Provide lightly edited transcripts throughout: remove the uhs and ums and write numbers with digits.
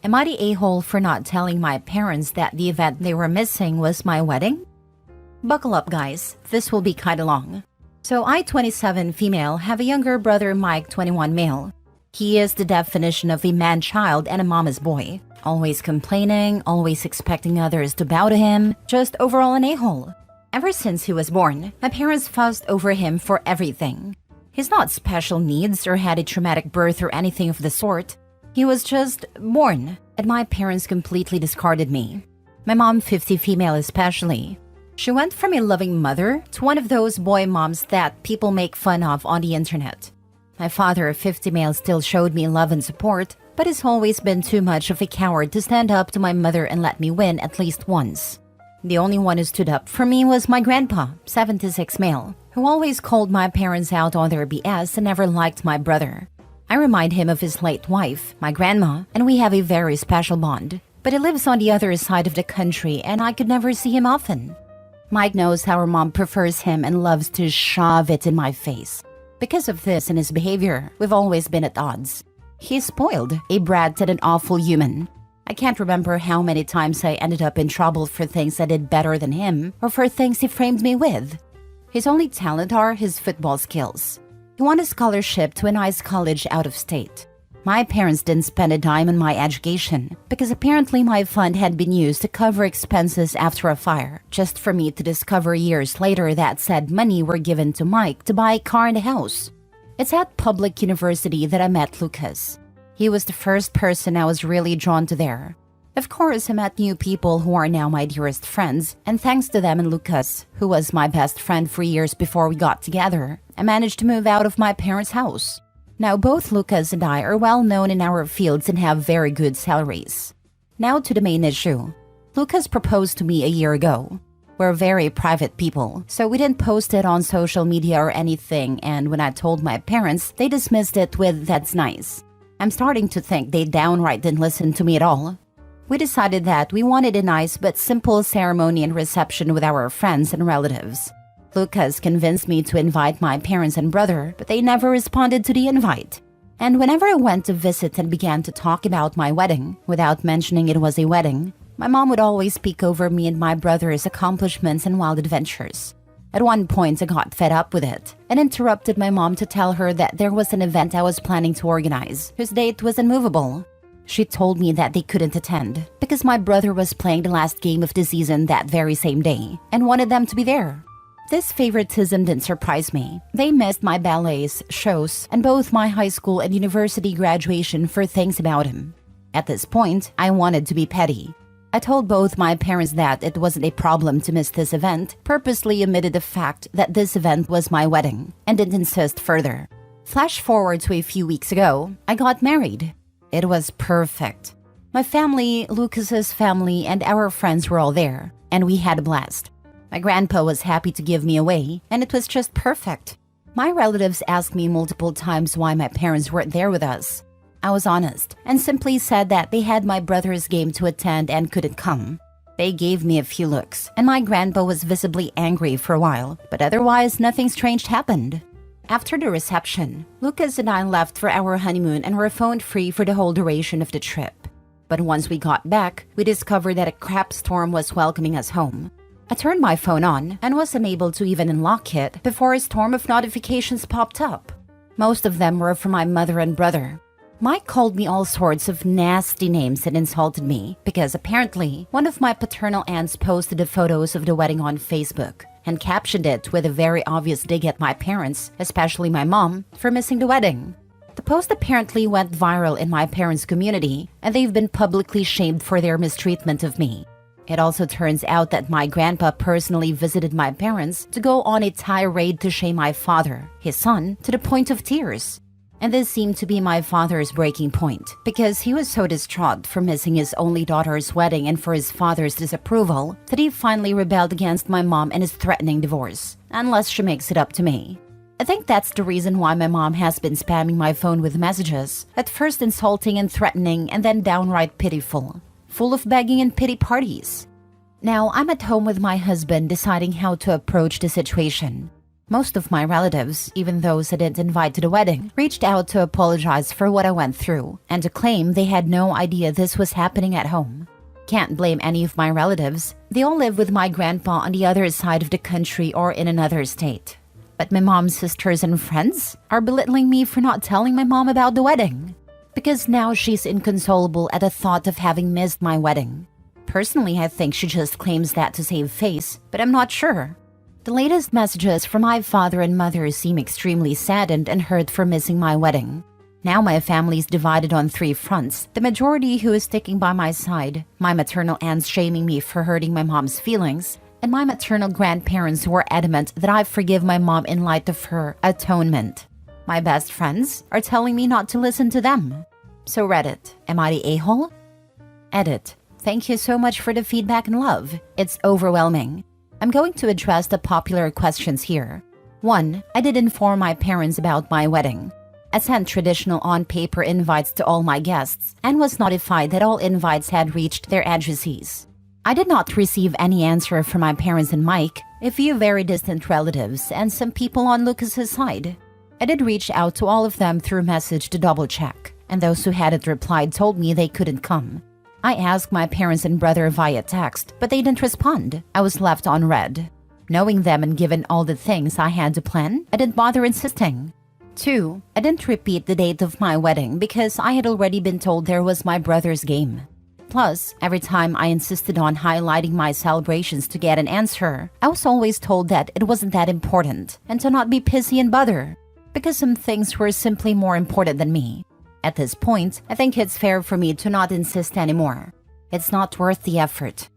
Am I the a-hole for not telling my parents that the event they were missing was my wedding? Buckle up, guys. This will be kinda long. So I, 27 female, have a younger brother, Mike, 21 male. He is the definition of a man-child and a mama's boy. Always complaining, always expecting others to bow to him, just overall an a-hole. Ever since he was born, my parents fussed over him for everything. He's not special needs or had a traumatic birth or anything of the sort. He was just born, and my parents completely discarded me. My mom, 50 female especially. She went from a loving mother to one of those boy moms that people make fun of on the internet. My father, 50 male, still showed me love and support, but has always been too much of a coward to stand up to my mother and let me win at least once. The only one who stood up for me was my grandpa, 76 male, who always called my parents out on their BS and never liked my brother. I remind him of his late wife, my grandma, and we have a very special bond. But he lives on the other side of the country and I could never see him often. Mike knows how our mom prefers him and loves to shove it in my face. Because of this and his behavior, we've always been at odds. He's spoiled, a brat and an awful human. I can't remember how many times I ended up in trouble for things I did better than him or for things he framed me with. His only talent are his football skills. He won a scholarship to a nice college out of state. My parents didn't spend a dime on my education because apparently my fund had been used to cover expenses after a fire, just for me to discover years later that said money were given to Mike to buy a car and a house. It's at public university that I met Lucas. He was the first person I was really drawn to there. Of course, I met new people who are now my dearest friends, and thanks to them and Lucas, who was my best friend for years before we got together, I managed to move out of my parents' house. Now both Lucas and I are well known in our fields and have very good salaries. Now to the main issue. Lucas proposed to me a year ago. We're very private people, so we didn't post it on social media or anything, and when I told my parents, they dismissed it with "that's nice." I'm starting to think they downright didn't listen to me at all. We decided that we wanted a nice but simple ceremony and reception with our friends and relatives. Lucas convinced me to invite my parents and brother, but they never responded to the invite. And whenever I went to visit and began to talk about my wedding, without mentioning it was a wedding, my mom would always speak over me and my brother's accomplishments and wild adventures. At one point, I got fed up with it and interrupted my mom to tell her that there was an event I was planning to organize, whose date was unmovable. She told me that they couldn't attend because my brother was playing the last game of the season that very same day and wanted them to be there. This favoritism didn't surprise me. They missed my ballets, shows, and both my high school and university graduation for things about him. At this point, I wanted to be petty. I told both my parents that it wasn't a problem to miss this event, purposely omitted the fact that this event was my wedding, and didn't insist further. Flash forward to a few weeks ago, I got married. It was perfect. My family, Lucas's family, and our friends were all there, and we had a blast. My grandpa was happy to give me away, and it was just perfect. My relatives asked me multiple times why my parents weren't there with us. I was honest, and simply said that they had my brother's game to attend and couldn't come. They gave me a few looks, and my grandpa was visibly angry for a while, but otherwise nothing strange happened. After the reception, Lucas and I left for our honeymoon and were phone-free for the whole duration of the trip. But once we got back, we discovered that a crap storm was welcoming us home. I turned my phone on and was unable to even unlock it before a storm of notifications popped up. Most of them were from my mother and brother. Mike called me all sorts of nasty names and insulted me because apparently one of my paternal aunts posted the photos of the wedding on Facebook and captioned it with a very obvious dig at my parents, especially my mom, for missing the wedding. The post apparently went viral in my parents' community, and they've been publicly shamed for their mistreatment of me. It also turns out that my grandpa personally visited my parents to go on a tirade to shame my father, his son, to the point of tears. And this seemed to be my father's breaking point, because he was so distraught for missing his only daughter's wedding and for his father's disapproval that he finally rebelled against my mom and is threatening divorce, unless she makes it up to me. I think that's the reason why my mom has been spamming my phone with messages, at first insulting and threatening and then downright pitiful, full of begging and pity parties. Now, I'm at home with my husband deciding how to approach the situation. Most of my relatives, even those I didn't invite to the wedding, reached out to apologize for what I went through and to claim they had no idea this was happening at home. Can't blame any of my relatives. They all live with my grandpa on the other side of the country or in another state. But my mom's sisters and friends are belittling me for not telling my mom about the wedding, because now she's inconsolable at the thought of having missed my wedding. Personally, I think she just claims that to save face, but I'm not sure. The latest messages from my father and mother seem extremely saddened and hurt for missing my wedding. Now my family is divided on 3 fronts. The majority who is sticking by my side, my maternal aunts shaming me for hurting my mom's feelings, and my maternal grandparents who are adamant that I forgive my mom in light of her atonement. My best friends are telling me not to listen to them. So Reddit, am I the a-hole? Edit. Thank you so much for the feedback and love. It's overwhelming. I'm going to address the popular questions here. 1. I did inform my parents about my wedding. I sent traditional on-paper invites to all my guests and was notified that all invites had reached their addressees. I did not receive any answer from my parents and Mike, a few very distant relatives, and some people on Lucas's side. I did reach out to all of them through message to double-check, and those who hadn't replied told me they couldn't come. I asked my parents and brother via text, but they didn't respond. I was left on read. Knowing them and given all the things I had to plan, I didn't bother insisting. 2. I didn't repeat the date of my wedding because I had already been told there was my brother's game. Plus, every time I insisted on highlighting my celebrations to get an answer, I was always told that it wasn't that important and to not be pissy and bother, because some things were simply more important than me. At this point, I think it's fair for me to not insist anymore. It's not worth the effort.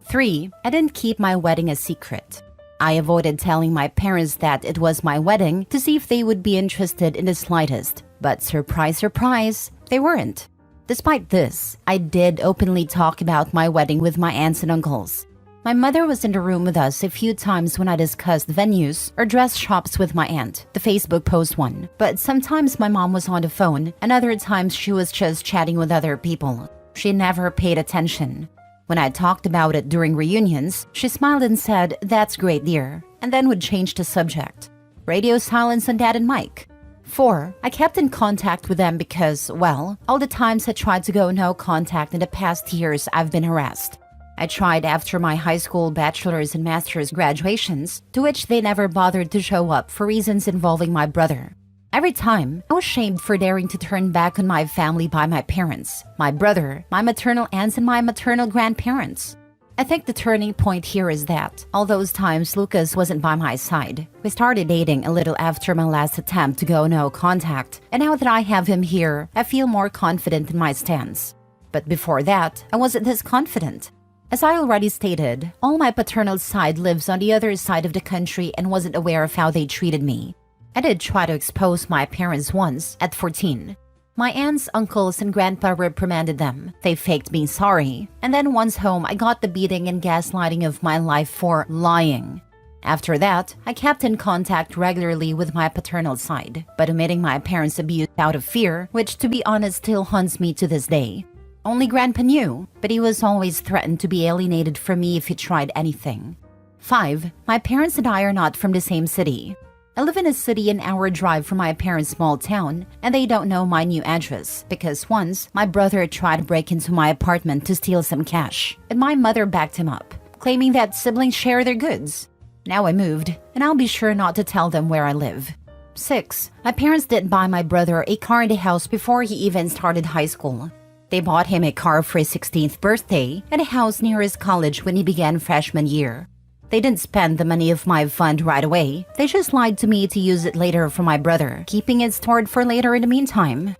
3. I didn't keep my wedding a secret. I avoided telling my parents that it was my wedding to see if they would be interested in the slightest. But surprise, surprise, they weren't. Despite this, I did openly talk about my wedding with my aunts and uncles. My mother was in the room with us a few times when I discussed venues or dress shops with my aunt, the Facebook post one. But sometimes my mom was on the phone, and other times she was just chatting with other people. She never paid attention. When I talked about it during reunions, she smiled and said, "That's great, dear," and then would change the subject. Radio silence on Dad and Mike. 4. I kept in contact with them because, well, all the times I tried to go no contact in the past years, I've been harassed. I tried after my high school bachelor's and master's graduations, to which they never bothered to show up for reasons involving my brother. Every time, I was shamed for daring to turn back on my family by my parents, my brother, my maternal aunts, and my maternal grandparents. I think the turning point here is that, all those times Lucas wasn't by my side. We started dating a little after my last attempt to go no contact, and now that I have him here, I feel more confident in my stance. But before that, I wasn't this confident. As I already stated, all my paternal side lives on the other side of the country and wasn't aware of how they treated me. I did try to expose my parents once, at 14. My aunts, uncles, and grandpa reprimanded them. They faked being sorry. And then once home, I got the beating and gaslighting of my life for lying. After that, I kept in contact regularly with my paternal side, but omitting my parents' abuse out of fear, which to be honest still haunts me to this day. Only Grandpa knew, but he was always threatened to be alienated from me if he tried anything. 5. My parents and I are not from the same city. I live in a city an hour drive from my parents' small town, and they don't know my new address because once my brother tried to break into my apartment to steal some cash, and my mother backed him up, claiming that siblings share their goods. Now I moved, and I'll be sure not to tell them where I live. 6. My parents did buy my brother a car and a house before he even started high school. They bought him a car for his 16th birthday and a house near his college when he began freshman year. They didn't spend the money of my fund right away. They just lied to me to use it later for my brother, keeping it stored for later in the meantime.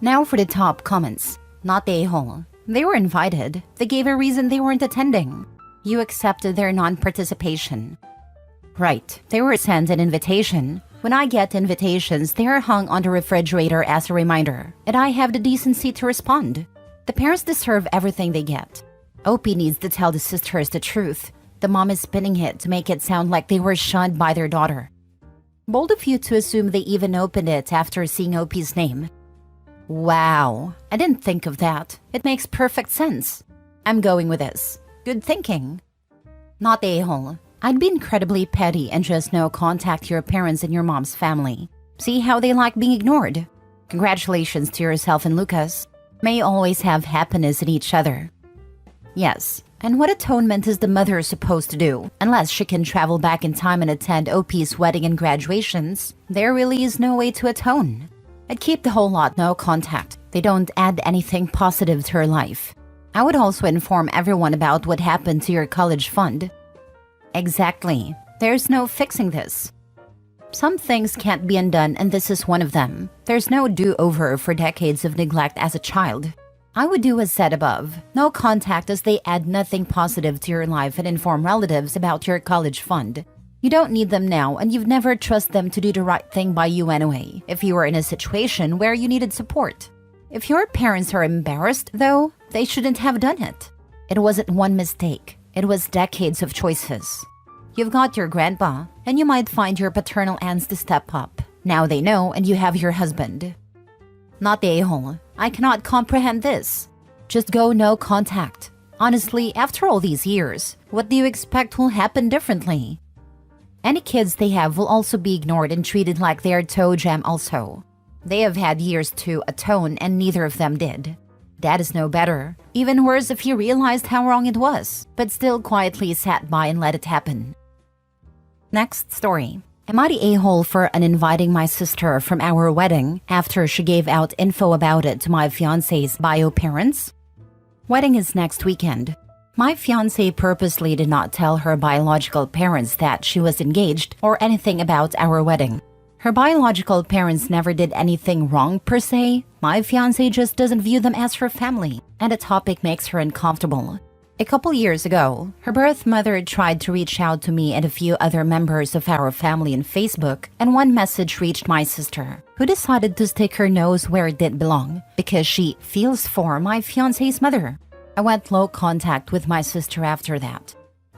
Now for the top comments. Not the a-hole. They were invited. They gave a reason they weren't attending. You accepted their non-participation. Right, they were sent an invitation. When I get invitations, they are hung on the refrigerator as a reminder, and I have the decency to respond. The parents deserve everything they get. Opie needs to tell the sisters the truth. The mom is spinning it to make it sound like they were shunned by their daughter. Bold of you to assume they even opened it after seeing Opie's name. Wow, I didn't think of that. It makes perfect sense. I'm going with this. Good thinking. Not the a-hole. I'd be incredibly petty and just no contact your parents and your mom's family. See how they like being ignored? Congratulations to yourself and Lucas. May you always have happiness in each other. Yes, and what atonement is the mother supposed to do? Unless she can travel back in time and attend OP's wedding and graduations, there really is no way to atone. I'd keep the whole lot no contact. They don't add anything positive to her life. I would also inform everyone about what happened to your college fund. Exactly. There's no fixing this. Some things can't be undone, and this is one of them. There's no do-over for decades of neglect as a child. I would do as said above. No contact as they add nothing positive to your life, and inform relatives about your college fund. You don't need them now, and you've never trusted them to do the right thing by you anyway, if you were in a situation where you needed support. If your parents are embarrassed, though, they shouldn't have done it. It wasn't one mistake. It was decades of choices. You've got your grandpa, and you might find your paternal aunts to step up. Now they know, and you have your husband. Not the a-hole. I cannot comprehend this. Just go no contact. Honestly, after all these years, what do you expect will happen differently? Any kids they have will also be ignored and treated like they're toe jam also. They have had years to atone, and neither of them did. Dad is no better. Even worse if he realized how wrong it was, but still quietly sat by and let it happen. Next story. Am I the a-hole for uninviting my sister from our wedding after she gave out info about it to my fiancé's bio parents? Wedding is next weekend. My fiancé purposely did not tell her biological parents that she was engaged or anything about our wedding. Her biological parents never did anything wrong per se. My fiancé just doesn't view them as her family, and the topic makes her uncomfortable. A couple years ago, her birth mother tried to reach out to me and a few other members of our family on Facebook, and one message reached my sister, who decided to stick her nose where it did belong, because she feels for my fiancé's mother. I went low contact with my sister after that.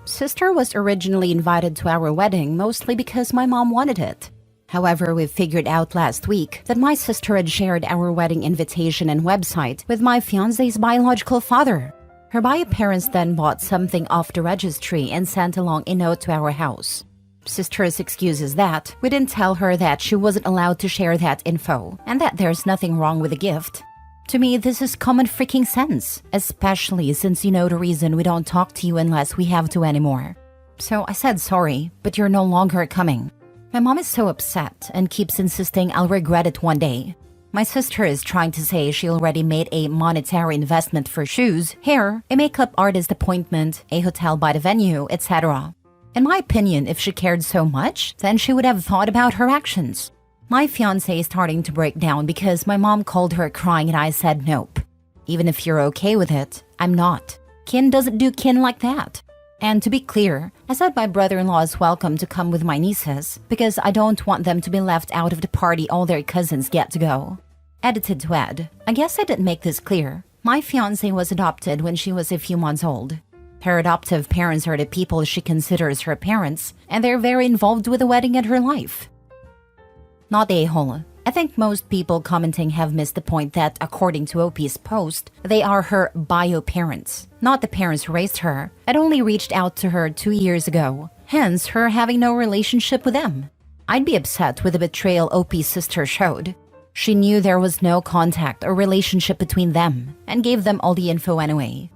Sister was originally invited to our wedding mostly because my mom wanted it. However, we figured out last week that my sister had shared our wedding invitation and website with my fiancé's biological father. Her bio parents then bought something off the registry and sent along a note to our house. Sister's excuse is that we didn't tell her that she wasn't allowed to share that info, and that there's nothing wrong with the gift. To me, this is common freaking sense, especially since you know the reason we don't talk to you unless we have to anymore. So I said sorry, but you're no longer coming. My mom is so upset and keeps insisting I'll regret it one day. My sister is trying to say she already made a monetary investment for shoes, hair, a makeup artist appointment, a hotel by the venue, etc. In my opinion, if she cared so much, then she would have thought about her actions. My fiancé is starting to break down because my mom called her crying and I said nope. Even if you're okay with it, I'm not. Kin doesn't do kin like that. And to be clear, I said my brother-in-law is welcome to come with my nieces because I don't want them to be left out of the party all their cousins get to go. Edited to add, I guess I didn't make this clear. My fiancé was adopted when she was a few months old. Her adoptive parents are the people she considers her parents, and they're very involved with the wedding and her life. Not a-hole. I think most people commenting have missed the point that, according to OP's post, they are her bio parents, not the parents who raised her, and only reached out to her 2 years ago, hence her having no relationship with them. I'd be upset with the betrayal OP's sister showed. She knew there was no contact or relationship between them, and gave them all the info anyway.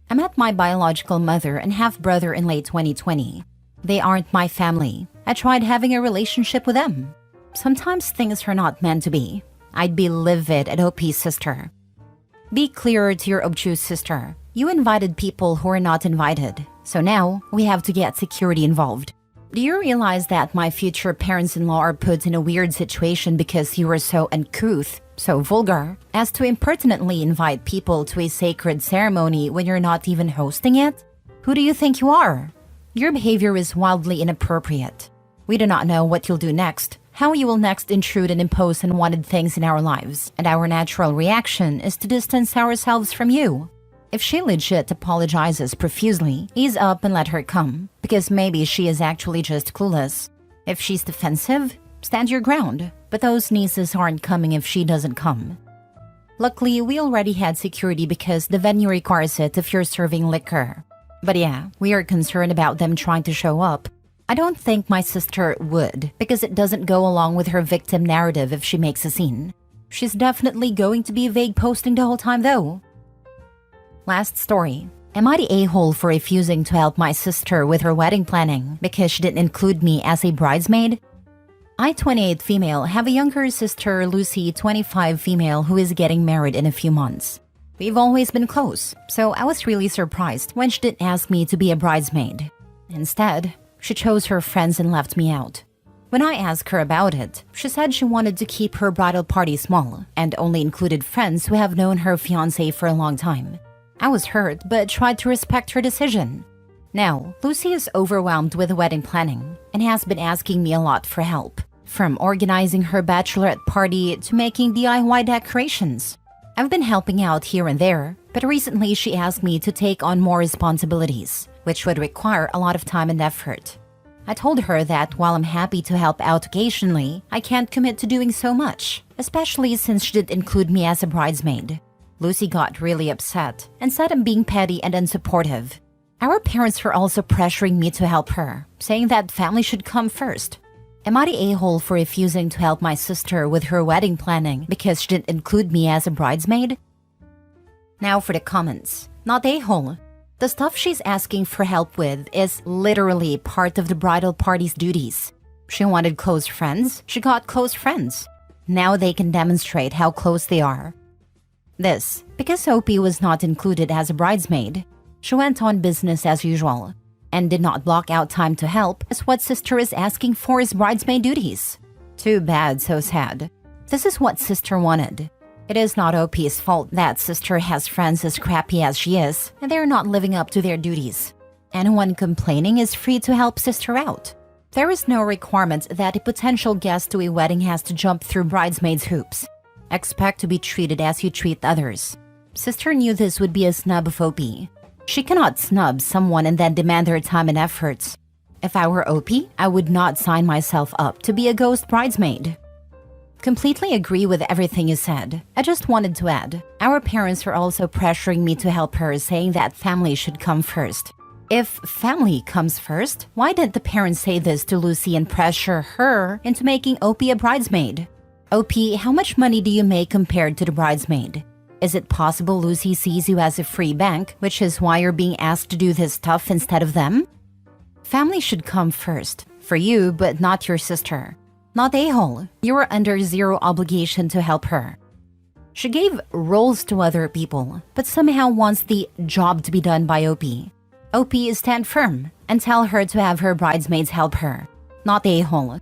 I met my biological mother and half-brother in late 2020. They aren't my family. I tried having a relationship with them. Sometimes things are not meant to be. I'd be livid at OP's sister. Be clearer to your obtuse sister. You invited people who are not invited. So now, we have to get security involved. Do you realize that my future parents-in-law are put in a weird situation because you were so uncouth, so vulgar, as to impertinently invite people to a sacred ceremony when you're not even hosting it? Who do you think you are? Your behavior is wildly inappropriate. We do not know what you'll do next, how you will next intrude and impose unwanted things in our lives, and our natural reaction is to distance ourselves from you. If she legit apologizes profusely, ease up and let her come, because maybe she is actually just clueless. If she's defensive, stand your ground, but those nieces aren't coming if she doesn't come. Luckily, we already had security because the venue requires it if you're serving liquor. But yeah, we are concerned about them trying to show up. I don't think my sister would, because it doesn't go along with her victim narrative if she makes a scene. She's definitely going to be vague posting the whole time though. Last story. Am I the a-hole for refusing to help my sister with her wedding planning because she didn't include me as a bridesmaid? I, 28 female, have a younger sister, Lucy, 25 female, who is getting married in a few months. We've always been close, so I was really surprised when she didn't ask me to be a bridesmaid. Instead, she chose her friends and left me out. When I asked her about it, she said she wanted to keep her bridal party small and only included friends who have known her fiancé for a long time. I was hurt, but tried to respect her decision. Now, Lucy is overwhelmed with wedding planning and has been asking me a lot for help, from organizing her bachelorette party to making DIY decorations. I've been helping out here and there, but recently she asked me to take on more responsibilities, which would require a lot of time and effort. I told her that while I'm happy to help out occasionally, I can't commit to doing so much, especially since she did include me as a bridesmaid. Lucy got really upset and said I'm being petty and unsupportive. Our parents were also pressuring me to help her, saying that family should come first. Am I the a-hole for refusing to help my sister with her wedding planning because she didn't include me as a bridesmaid? Now for the comments. Not a-hole. The stuff she's asking for help with is literally part of the bridal party's duties. She wanted close friends, she got close friends. Now they can demonstrate how close they are. This, because Opie was not included as a bridesmaid. She went on business as usual and did not block out time to help, as what sister is asking for is bridesmaid duties. Too bad, so sad. This is what sister wanted. It is not OP's fault that sister has friends as crappy as she is, and they're not living up to their duties. Anyone complaining is free to help sister out. There is no requirement that a potential guest to a wedding has to jump through bridesmaids' hoops. Expect to be treated as you treat others. Sister knew this would be a snub of OP. She cannot snub someone and then demand their time and efforts. If I were OP, I would not sign myself up to be a ghost bridesmaid. Completely agree with everything you said. I just wanted to add, our parents are also pressuring me to help her, saying that family should come first. If family comes first, why didn't the parents say this to Lucy and pressure her into making OP a bridesmaid? OP, how much money do you make compared to the bridesmaid? Is it possible Lucy sees you as a free bank, which is why you're being asked to do this stuff instead of them? Family should come first, for you, but not your sister. Not a-hole. You are under zero obligation to help her. She gave roles to other people, but somehow wants the job to be done by OP. OP, stand firm and tell her to have her bridesmaids help her. Not a-hole.